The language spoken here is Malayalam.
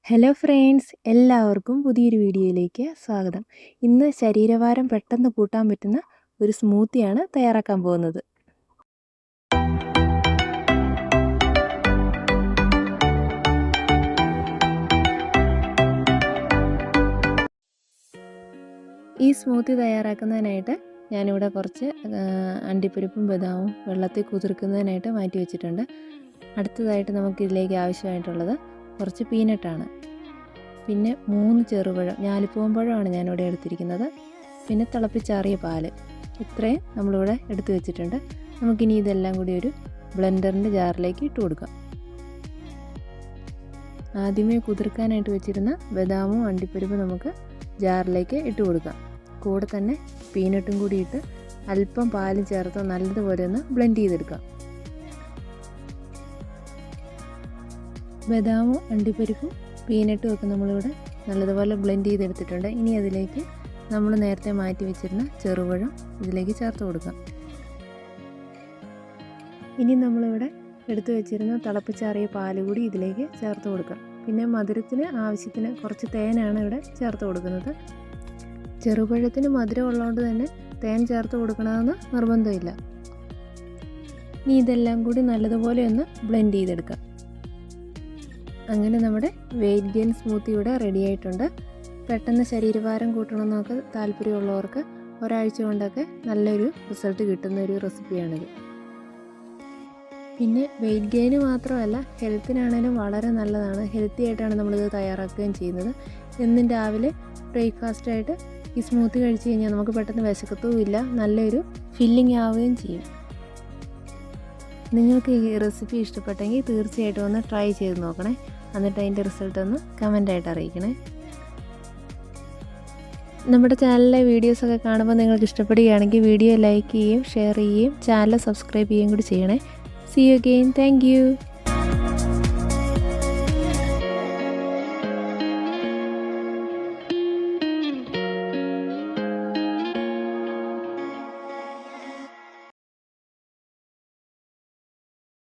ഹലോ ഫ്രണ്ട്സ്, എല്ലാവർക്കും പുതിയൊരു വീഡിയോയിലേക്ക് സ്വാഗതം. ഇന്ന് ശരീരഭാരം പെട്ടെന്ന് കൂട്ടാൻ പറ്റുന്ന ഒരു സ്മൂത്തിയാണ് തയ്യാറാക്കാൻ പോകുന്നത്. ഈ സ്മൂത്തി തയ്യാറാക്കുന്നതിനായിട്ട് ഞാനിവിടെ കുറച്ച് അണ്ടിപ്പരിപ്പും ബദാമും വെള്ളത്തിൽ കുതിർക്കുന്നതിനായിട്ട് മാറ്റി വെച്ചിട്ടുണ്ട്. അടുത്തതായിട്ട് നമുക്കിതിലേക്ക് ആവശ്യമായിട്ടുള്ളത് കുറച്ച് പീനട്ടാണ്. പിന്നെ 3 ചെറുപഴം, ഞാലിപ്പൂവമ്പഴമാണ് ഞാനിവിടെ എടുത്തിരിക്കുന്നത്. പിന്നെ തിളപ്പിച്ചാറിയ പാല്, ഇത്രയും നമ്മളിവിടെ എടുത്തു വെച്ചിട്ടുണ്ട്. നമുക്കിനി ഇതെല്ലാം കൂടി ഒരു ബ്ലെൻഡറിൻ്റെ ജാറിലേക്ക് ഇട്ട് കൊടുക്കാം. ആദ്യമേ കുതിർക്കാനായിട്ട് വെച്ചിരുന്ന ബദാമും അണ്ടിപ്പരിപ്പും നമുക്ക് ജാറിലേക്ക് ഇട്ട് കൊടുക്കാം. കൂടെ തന്നെ പീനട്ടും കൂടി ഇട്ട് അല്പം പാലും ചേർത്ത് നല്ലതുപോലെ ഒന്ന് ബ്ലെൻഡ് ചെയ്തെടുക്കാം. ബദാമും അണ്ടിപ്പരിപ്പും പീനട്ടും ഒക്കെ നമ്മളിവിടെ നല്ലതുപോലെ ബ്ലെൻഡ് ചെയ്തെടുത്തിട്ടുണ്ട്. ഇനി അതിലേക്ക് നമ്മൾ നേരത്തെ മാറ്റി വെച്ചിരുന്ന ചെറുപഴം ഇതിലേക്ക് ചേർത്ത് കൊടുക്കാം. ഇനി നമ്മളിവിടെ എടുത്തു വെച്ചിരുന്ന തിളപ്പിച്ചാറിയ പാല് കൂടി ഇതിലേക്ക് ചേർത്ത് കൊടുക്കാം. പിന്നെ മധുരത്തിന് ആവശ്യത്തിന് കുറച്ച് തേനാണ് ഇവിടെ ചേർത്ത് കൊടുക്കുന്നത്. ചെറുപഴത്തിന് മധുരം ഉള്ളതുകൊണ്ട് തന്നെ തേൻ ചേർത്ത് കൊടുക്കണമെന്ന് നിർബന്ധമില്ല. ഇനി ഇതെല്ലാം കൂടി നല്ലതുപോലെ ഒന്ന് ബ്ലെൻഡ് ചെയ്തെടുക്കാം. അങ്ങനെ നമ്മുടെ വെയിറ്റ് ഗെയിൻ സ്മൂത്തി ഇവിടെ റെഡി ആയിട്ടുണ്ട്. പെട്ടെന്ന് ശരീരഭാരം കൂട്ടണമെന്നൊക്കെ താല്പര്യമുള്ളവർക്ക് ഒരാഴ്ച കൊണ്ടൊക്കെ നല്ലൊരു റിസൾട്ട് കിട്ടുന്ന ഒരു റെസിപ്പിയാണിത്. പിന്നെ വെയിറ്റ് ഗെയിന് മാത്രമല്ല, ഹെൽത്തിനാണേലും വളരെ നല്ലതാണ്. ഹെൽത്തി ആയിട്ടാണ് നമ്മളിത് തയ്യാറാക്കുകയും ചെയ്യുന്നത്. എന്നും രാവിലെ ബ്രേക്ക്ഫാസ്റ്റായിട്ട് ഈ സ്മൂത്തി കഴിച്ച് കഴിഞ്ഞാൽ നമുക്ക് പെട്ടെന്ന് വിശക്കത്തുമില്ല, നല്ലൊരു ഫില്ലിംഗ് ആവുകയും ചെയ്യും. നിങ്ങൾക്ക് ഈ റെസിപ്പി ഇഷ്ടപ്പെട്ടെങ്കിൽ തീർച്ചയായിട്ടും ഒന്ന് ട്രൈ ചെയ്ത് നോക്കണേ. എന്നിട്ട് അതിൻ്റെ റിസൾട്ട് ഒന്ന് കമൻ്റായിട്ട് അറിയിക്കണേ. നമ്മുടെ ചാനലിലെ വീഡിയോസൊക്കെ കാണുമ്പോൾ നിങ്ങൾക്ക് ഇഷ്ടപ്പെടുകയാണെങ്കിൽ വീഡിയോ ലൈക്ക് ചെയ്യുകയും ഷെയർ ചെയ്യുകയും ചാനൽ സബ്സ്ക്രൈബ് ചെയ്യുകയും കൂടി ചെയ്യണേ. See you again. Thank you.